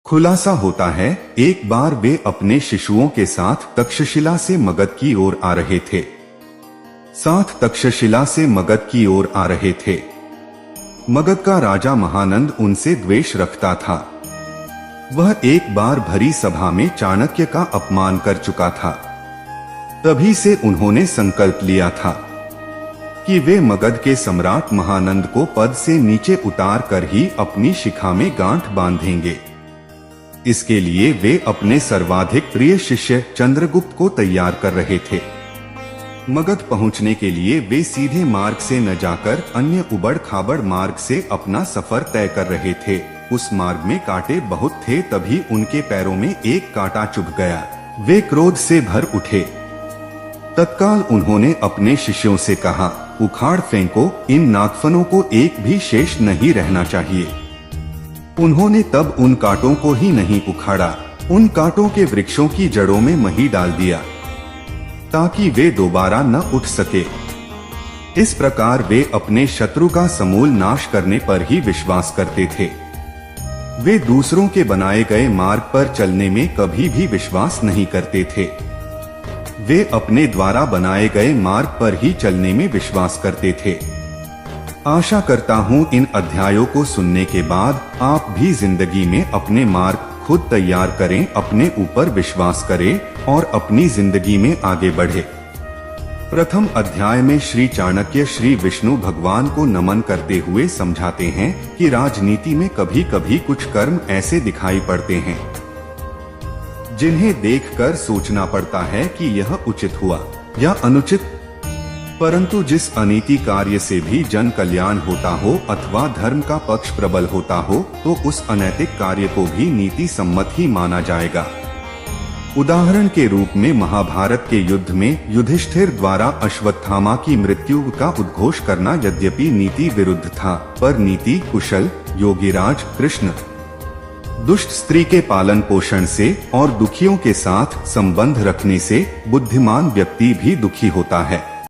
खुलासा होता है, एक बार वे अपने शिशुओं के साथ तक्षशिला से मगध की ओर आ रहे थे। मगध का राजा महानंद उनसे द्वेष रखता था। वह एक बार भरी सभा में चाणक्य का अपमान कर चुका था। तभी से उन्होंने संकल्प लिया था कि वे मगध के सम्राट महानंद को पद से नीचे उतार कर ही अपनी शिखा में गांठ बांधेंगे। इसके लिए वे अपने सर्वाधिक प्रिय शिष्य चंद्रगुप्त को तैयार कर रहे थे। मगध पहुंचने के लिए वे सीधे मार्ग से न जाकर अन्य उबड़ खाबड़ मार्ग से अपना सफर तय कर रहे थे। उस मार्ग में कांटे बहुत थे, तभी उनके पैरों में एक कांटा चुभ गया। वे क्रोध से भर उठे। तत्काल उन्होंने अपने शिष्यों से कहा, उखाड़ फेंको, इन नागफनों को एक भी शेष नहीं रहना चाहिए। उन्होंने तब उन कांटों को ही नहीं उखाड़ा, उन कांटों के वृक्षों की जड़ों में मही डाल दिया ताकि वे दोबारा न उठ सके। इस प्रकार वे अपने शत्रु का समूल नाश करने पर ही विश्वास करते थे। वे दूसरों के बनाए गए मार्ग पर चलने में कभी भी विश्वास नहीं करते थे। वे अपने द्वारा बनाए गए मार्ग पर ही चलने में विश्वास करते थे। आशा करता हूँ इन अध्यायों को सुनने के बाद आप भी जिंदगी में अपने मार्ग खुद तैयार करें, अपने ऊपर विश्वास करें और अपनी जिंदगी में आगे बढ़े। प्रथम अध्याय में श्री चाणक्य श्री विष्णु भगवान को नमन करते हुए समझाते हैं कि राजनीति में कभी कभी कुछ कर्म ऐसे दिखाई पड़ते हैं जिन्हें देखकर सोचना पड़ता है कि यह उचित हुआ या अनुचित, परंतु जिस अनीति कार्य से भी जन कल्याण होता हो अथवा धर्म का पक्ष प्रबल होता हो तो उस अनैतिक कार्य को भी नीति सम्मत ही माना जाएगा। उदाहरण के रूप में महाभारत के युद्ध में युधिष्ठिर द्वारा अश्वत्थामा की मृत्यु का उद्घोष करना यद्यपि नीति विरुद्ध था, पर नीति कुशल योगीराज कृष्ण दुष्ट स्त्री के पालन पोषण से और दुखियों के साथ संबंध रखने से बुद्धिमान व्यक्ति भी दुखी होता है।